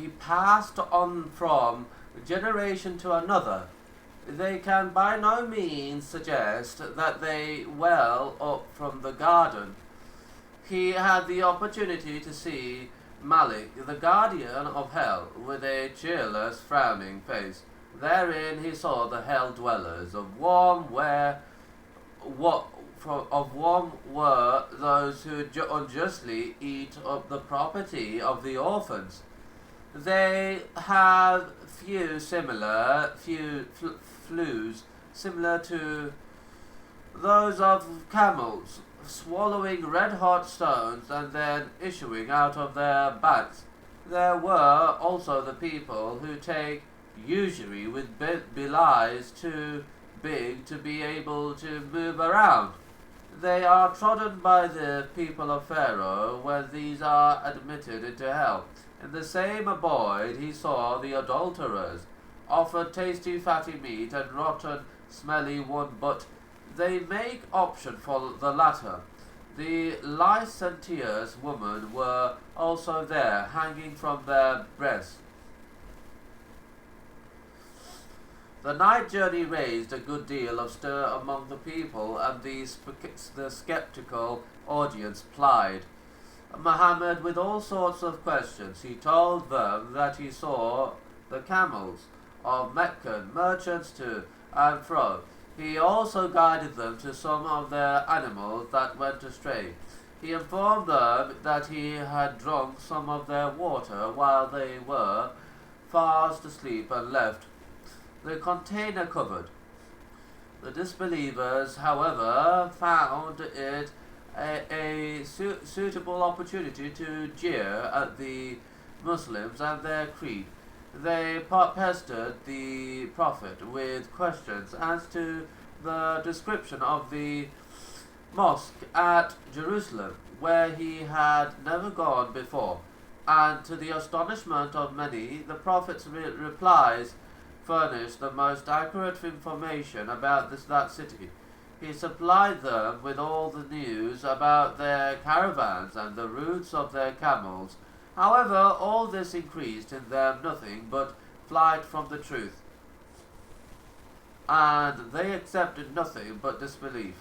be passed on from generation to another, they can by no means suggest that they well up from the garden. He had the opportunity to see Malik, the guardian of hell, with a cheerless, frowning face. Therein he saw the hell dwellers. Of warm were those who unjustly eat up the property of the orphans. They have flews similar to those of camels, swallowing red-hot stones and then issuing out of their backs. There were also the people who take usury with belies too big to be able to move around. They are trodden by the people of Pharaoh when these are admitted into hell. In the same abode he saw the adulterers, offered tasty fatty meat and rotten smelly one, but they make option for the latter. The licentious women were also there, hanging from their breasts. The night journey raised a good deal of stir among the people, and the skeptical audience plied Muhammad with all sorts of questions. He told them that he saw the camels of Meccan merchants to and fro. He also guided them to some of their animals that went astray. He informed them that he had drunk some of their water while they were fast asleep and left the container covered. The disbelievers, however, found it a suitable opportunity to jeer at the Muslims and their creed. They pestered the Prophet with questions as to the description of the mosque at Jerusalem, where he had never gone before, and to the astonishment of many, the Prophet's replies furnished the most accurate information about that city. He supplied them with all the news about their caravans and the routes of their camels. However, all this increased in them nothing but flight from the truth, and they accepted nothing but disbelief.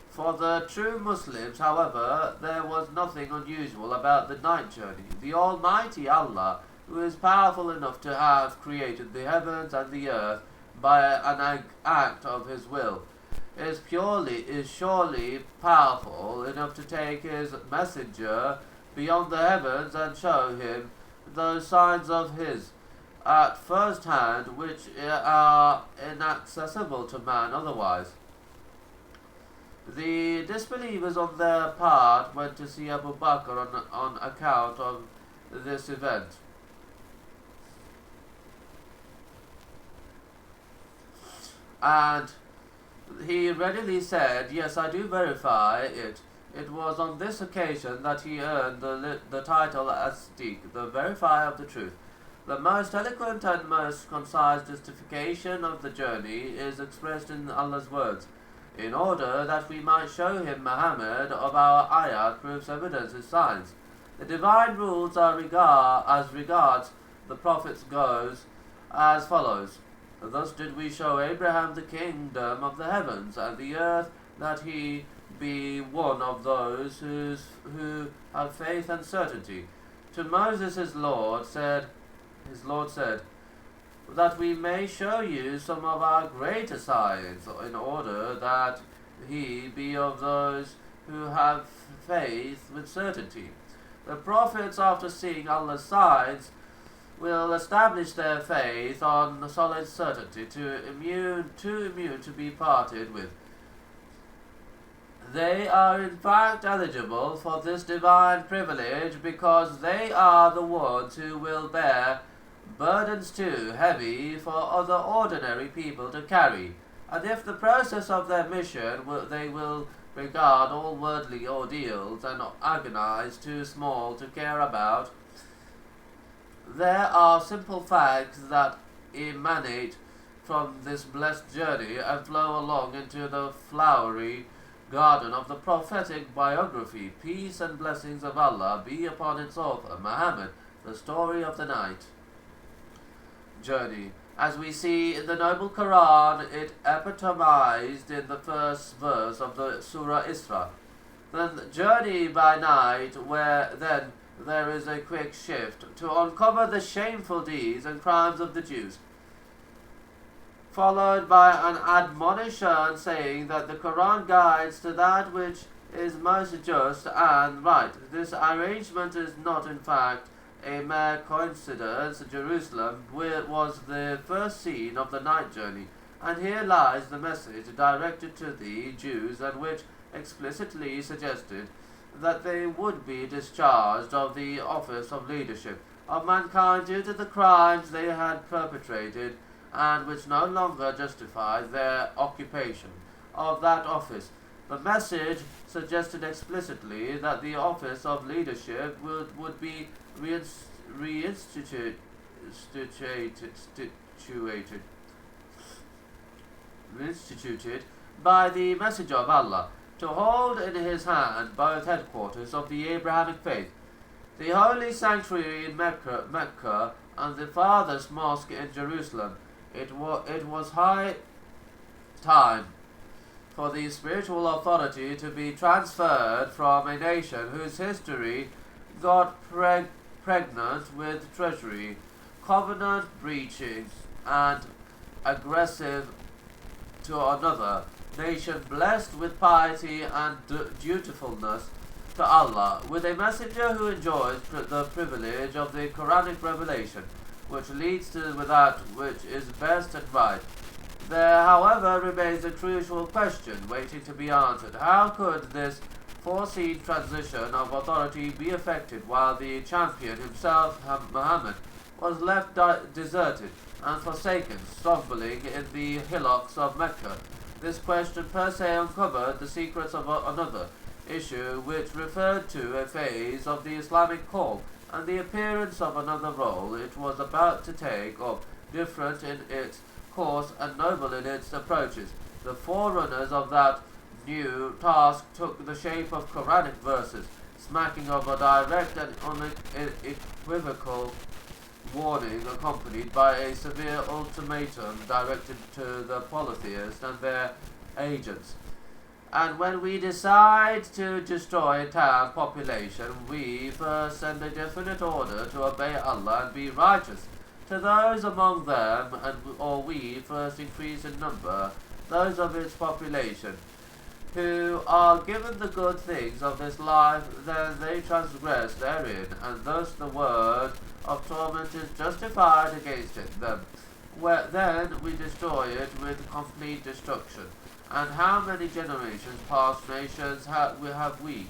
For the true Muslims, however, there was nothing unusual about the night journey. The Almighty Allah, who is powerful enough to have created the heavens and the earth by an act of his will, is surely powerful enough to take his messenger beyond the heavens and show him those signs of his at first hand which are inaccessible to man otherwise. The disbelievers on their part went to see Abu Bakr on account of this event. And he readily said, "Yes, I do verify it. It was on this occasion that he earned the title as Siddiq, the verifier of the truth." The most eloquent and most concise justification of the journey is expressed in Allah's words, "In order that we might show him Muhammad of our ayat, proofs, evidences, signs." The divine rules are as regards the prophets goes as follows. Thus did we show Abraham the kingdom of the heavens and the earth, that he be one of those who have faith and certainty. To Moses his Lord said, that we may show you some of our greater signs, in order that he be of those who have faith with certainty. The prophets, after seeing Allah's signs, will establish their faith on solid certainty, too immune to be parted with. They are in fact eligible for this divine privilege because they are the ones who will bear burdens too heavy for other ordinary people to carry, and if the process of their mission they will regard all worldly ordeals and agonize too small to care about. There are simple facts that emanate from this blessed journey and flow along into the flowery garden of the prophetic biography. Peace and blessings of Allah be upon its author, Muhammad, the story of the night journey. As we see in the noble Quran, it epitomized in the first verse of the Surah Isra. The journey by night, where then there is a quick shift to uncover the shameful deeds and crimes of the Jews, followed by an admonition saying that the Quran guides to that which is most just and right. This arrangement is not in fact a mere coincidence. Jerusalem was the first scene of the night journey, and here lies the message directed to the Jews, and which explicitly suggested that they would be discharged of the office of leadership of mankind due to the crimes they had perpetrated, and which no longer justified their occupation of that office. The message suggested explicitly that the office of leadership would be reinstituted by the Messenger of Allah, to hold in his hand both headquarters of the Abrahamic faith, the holy sanctuary in Mecca and the farthest mosque in Jerusalem. It was high time for the spiritual authority to be transferred from a nation whose history got pregnant with treachery, covenant breaching, and aggressive, to another nation blessed with piety and dutifulness to Allah, with a messenger who enjoys the privilege of the Quranic revelation, which leads to that which is best and right. There, however, remains a crucial question waiting to be answered. How could this foreseen transition of authority be effected while the champion himself, Muhammad, was left deserted and forsaken, stumbling in the hillocks of Mecca? This question per se uncovered the secrets of another issue, which referred to a phase of the Islamic call and the appearance of another role it was about to take up, different in its course and noble in its approaches. The forerunners of that new task took the shape of Quranic verses, smacking of a direct and unequivocal warning, accompanied by a severe ultimatum directed to the polytheists and their agents. And when we decide to destroy a town population, we first send a definite order to obey Allah and be righteous to those among them, or we first increase in number those of its population who are given the good things of this life, then they transgress therein, and thus the word of torment is justified against them. Then we destroy it with complete destruction. And how many generations past nations have we